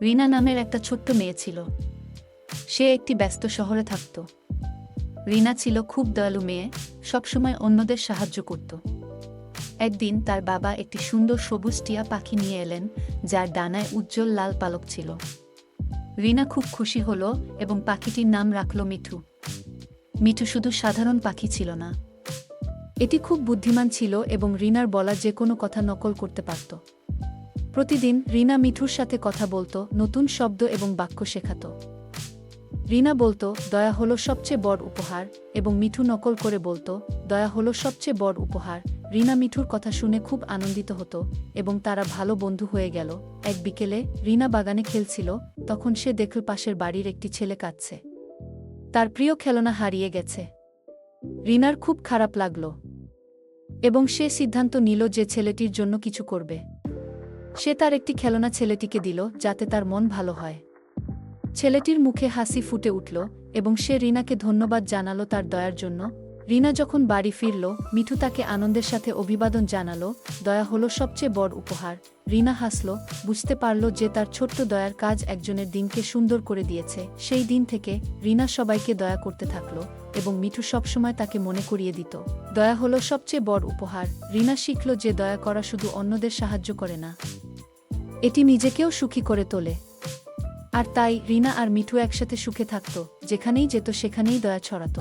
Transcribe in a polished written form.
রিনা নামের একটা ছোট্ট মেয়ে ছিল। সে একটি ব্যস্ত শহরে থাকত। রিনা ছিল খুব দয়ালু মেয়ে, সবসময় অন্যদের সাহায্য করত। একদিন তার বাবা একটি সুন্দর সবুজ টিয়া পাখি নিয়ে এলেন, যার ডানায় উজ্জ্বল লাল পালক ছিল। রিনা খুব খুশি হল এবং পাখিটির নাম রাখল মিঠু। মিঠু শুধু সাধারণ পাখি ছিল না, এটি খুব বুদ্ধিমান ছিল এবং রিনার বলা যে কোনো কথা নকল করতে পারত। প্রতিদিন রিনা মিঠুর সাথে কথা বলতো, নতুন শব্দ এবং বাক্য শেখাত। রিনা বলতো, দয়া হলো সবচেয়ে বড় উপহার, এবং মিঠু নকল করে বলতো, দয়া হলো সবচেয়ে বড় উপহার। রিনা মিঠুর কথা শুনে খুব আনন্দিত হতো এবং তারা ভালো বন্ধু হয়ে গেল। এক বিকেলে রিনা বাগানে খেলছিল, তখন সে দেখল পাশের বাড়ির একটি ছেলে কাঁদছে। তার প্রিয় খেলনা হারিয়ে গেছে। রিনার খুব খারাপ লাগল এবং সে সিদ্ধান্ত নিল যে ছেলেটির জন্য কিছু করবে। সে তার একটি খেলনা ছেলেটিকে দিল, যাতে তার মন ভালো হয়। ছেলেটির মুখে হাসি ফুটে উঠল এবং সে রিনাকে ধন্যবাদ জানালো তার দয়ার জন্য। রিনা যখন বাড়ি ফিরল, মিঠু তাকে আনন্দের সাথে অভিবাদন জানালো, দয়া হলো সবচেয়ে বড় উপহার। রিনা হাসল, বুঝতে পারল যে তার ছোট্ট দয়ার কাজ একজনের দিনকে সুন্দর করে দিয়েছে। সেই দিন থেকে রিনা সবাইকে দয়া করতে থাকল এবং মিঠু সবসময় তাকে মনে করিয়ে দিত, দয়া হলো সবচেয়ে বড় উপহার। রিনা শিখল যে দয়া করা শুধু অন্যদের সাহায্য করে না, এটি নিজেকেও সুখী করে তোলে। আর তাই রিনা আর মিঠু একসাথে সুখে থাকত, যেখানেই যেত সেখানেই দয়া ছড়াত।